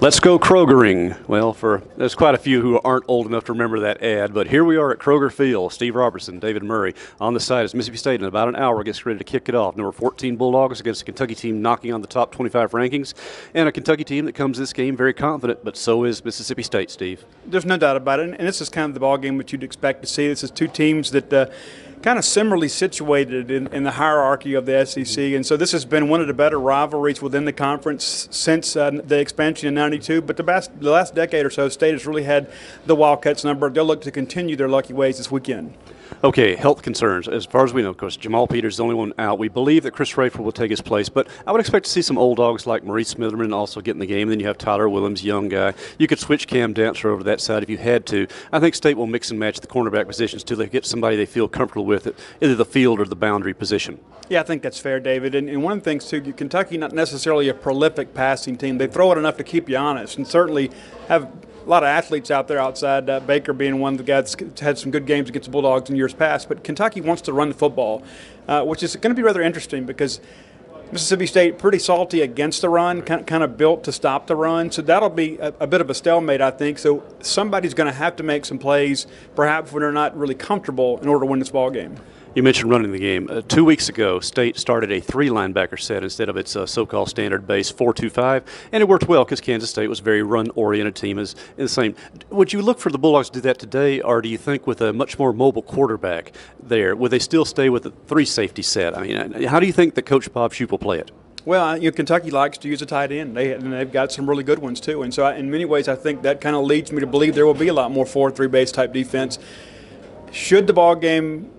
Let's go Krogering. Well, there's quite a few who aren't old enough to remember that ad, but here we are at Kroger Field. Steve Robertson, David Murray. On the side is Mississippi State in about an hour gets ready to kick it off. Number 14 Bulldogs against a Kentucky team knocking on the top 25 rankings, and a Kentucky team that comes this game very confident, but so is Mississippi State, Steve. There's no doubt about it, and this is kind of the ball game that you'd expect to see. This is two teams that kind of similarly situated in the hierarchy of the SEC, and so this has been one of the better rivalries within the conference since the expansion in '92. But the last decade or so, State has really had the Wildcats number. They'll look to continue their lucky ways this weekend. Okay, health concerns. As far as we know, of course, Jamal Peters is the only one out. We believe that Chris Rayford will take his place, but I would expect to see some old dogs like Maurice Smitherman also get in the game. And then you have Tyler Williams, young guy. You could switch Cam Dancer over to that side if you had to. I think State will mix and match the cornerback positions till they get somebody they feel comfortable with at either the field or the boundary position. Yeah, I think that's fair, David. And one of the things, too, Kentucky not necessarily a prolific passing team. They throw it enough to keep you honest and certainly have a lot of athletes out there outside, Baker being one of the guys that's had some good games against the Bulldogs in years past. But Kentucky wants to run the football, which is going to be rather interesting because Mississippi State pretty salty against the run, kind of built to stop the run. So that'll be a bit of a stalemate, I think. So somebody's going to have to make some plays, perhaps when they're not really comfortable, in order to win this ball game. You mentioned running the game. 2 weeks ago, State started a 3-linebacker set instead of its so-called standard base 4-2-5, and it worked well because Kansas State was a very run-oriented team as in the same. Would you look for the Bulldogs to do that today, or do you think with a much more mobile quarterback there, would they still stay with the 3-safety set? I mean, how do you think that Coach Bob Shoop will play it? Well, Kentucky likes to use a tight end. They've got some really good ones, too. And so in many ways, I think that kind of leads me to believe there will be a lot more 4-3 base type defense. Should the ball game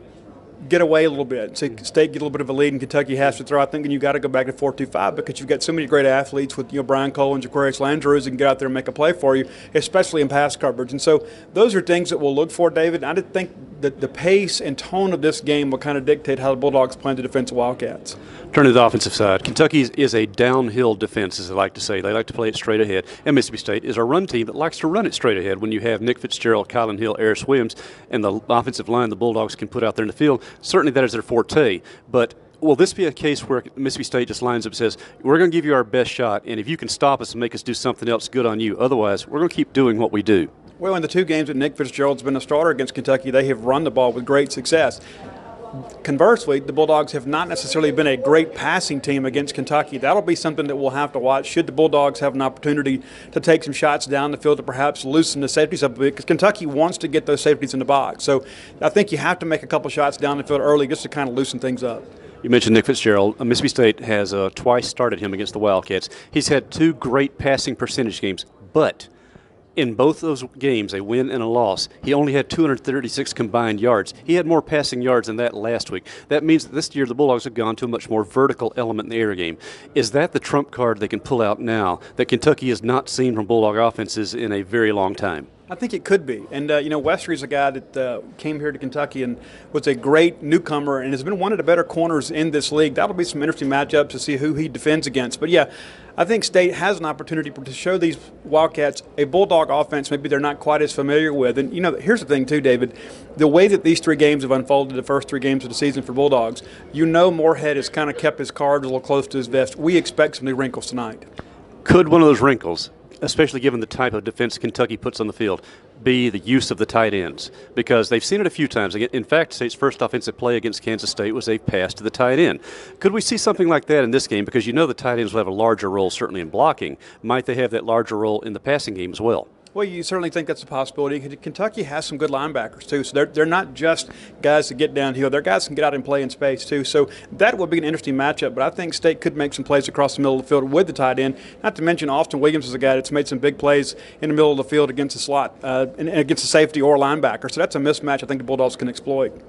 get away a little bit, so State get a little bit of a lead and Kentucky has to throw, I think you got to go back to 4-2-5 because you've got so many great athletes with Brian Cole and Jaquarius Landrews who can get out there and make a play for you, especially in pass coverage. And so those are things that we'll look for, David. I did think that the pace and tone of this game will kind of dictate how the Bulldogs play to defense the Wildcats. Turn to the offensive side. Kentucky is a downhill defense, as they like to say. They like to play it straight ahead. And Mississippi State is a run team that likes to run it straight ahead. When you have Nick Fitzgerald, Kylan Hill, Aris Williams, and the offensive line the Bulldogs can put out there in the field, certainly that is their forte. But will this be a case where Mississippi State just lines up and says, we're going to give you our best shot, and if you can stop us and make us do something else good on you, otherwise we're going to keep doing what we do? Well, in the 2 games that Nick Fitzgerald's been a starter against Kentucky, they have run the ball with great success. Conversely, the Bulldogs have not necessarily been a great passing team against Kentucky. That'll be something that we'll have to watch should the Bulldogs have an opportunity to take some shots down the field to perhaps loosen the safeties up a bit, because Kentucky wants to get those safeties in the box. So I think you have to make a couple shots down the field early just to kind of loosen things up. You mentioned Nick Fitzgerald. Mississippi State has twice started him against the Wildcats. He's had 2 great passing percentage games, but in both those games, a win and a loss, he only had 236 combined yards. He had more passing yards than that last week. That means that this year the Bulldogs have gone to a much more vertical element in the air game. Is that the trump card they can pull out now that Kentucky has not seen from Bulldog offenses in a very long time? I think it could be. And, Wester's a guy that came here to Kentucky and was a great newcomer and has been one of the better corners in this league. That'll be some interesting matchups to see who he defends against. But, yeah, I think State has an opportunity to show these Wildcats a Bulldog offense maybe they're not quite as familiar with. And, here's the thing, too, David. The way that these 3 games have unfolded, the first 3 games of the season for Bulldogs, Moorhead has kind of kept his cards a little close to his vest. We expect some new wrinkles tonight. Could one of those wrinkles, especially given the type of defense Kentucky puts on the field, be the use of the tight ends? Because they've seen it a few times. In fact, State's first offensive play against Kansas State was a pass to the tight end. Could we see something like that in this game? Because the tight ends will have a larger role certainly in blocking. Might they have that larger role in the passing game as well? Well, you certainly think that's a possibility. Kentucky has some good linebackers, too. So they're not just guys that get downhill. They're guys that can get out and play in space, too. So that would be an interesting matchup. But I think State could make some plays across the middle of the field with the tight end. Not to mention Austin Williams is a guy that's made some big plays in the middle of the field against the slot, and against a safety or linebacker. So that's a mismatch I think the Bulldogs can exploit.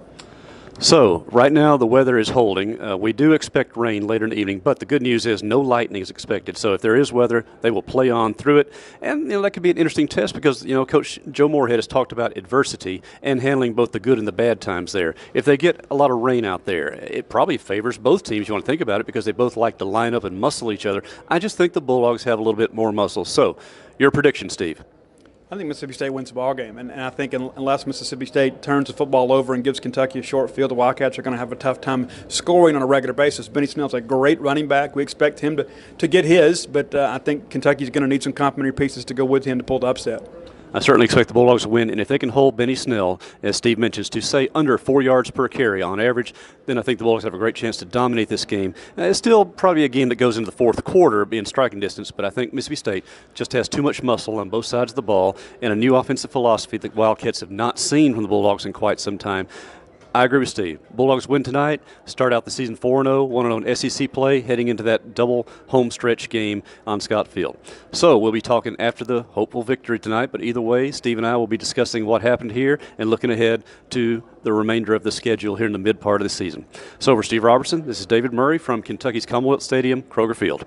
So, right now the weather is holding. We do expect rain later in the evening, but the good news is no lightning is expected. So if there is weather, they will play on through it. And, that could be an interesting test because, Coach Joe Moorhead has talked about adversity and handling both the good and the bad times there. If they get a lot of rain out there, it probably favors both teams. You want to think about it because they both like to line up and muscle each other. I just think the Bulldogs have a little bit more muscle. So, your prediction, Steve? I think Mississippi State wins the ball game, and I think unless Mississippi State turns the football over and gives Kentucky a short field, the Wildcats are going to have a tough time scoring on a regular basis. Benny Snell's a great running back. We expect him to get his, but I think Kentucky's going to need some complementary pieces to go with him to pull the upset. I certainly expect the Bulldogs to win, and if they can hold Benny Snell, as Steve mentions, to say under 4 yards per carry on average, then I think the Bulldogs have a great chance to dominate this game. It's still probably a game that goes into the fourth quarter, being striking distance, but I think Mississippi State just has too much muscle on both sides of the ball and a new offensive philosophy that Wildcats have not seen from the Bulldogs in quite some time. I agree with Steve. Bulldogs win tonight, start out the season 4-0, 1-0 in SEC play, heading into that double home stretch game on Scott Field. So we'll be talking after the hopeful victory tonight, but either way, Steve and I will be discussing what happened here and looking ahead to the remainder of the schedule here in the mid part of the season. So for Steve Robertson, this is David Murray from Kentucky's Commonwealth Stadium, Kroger Field.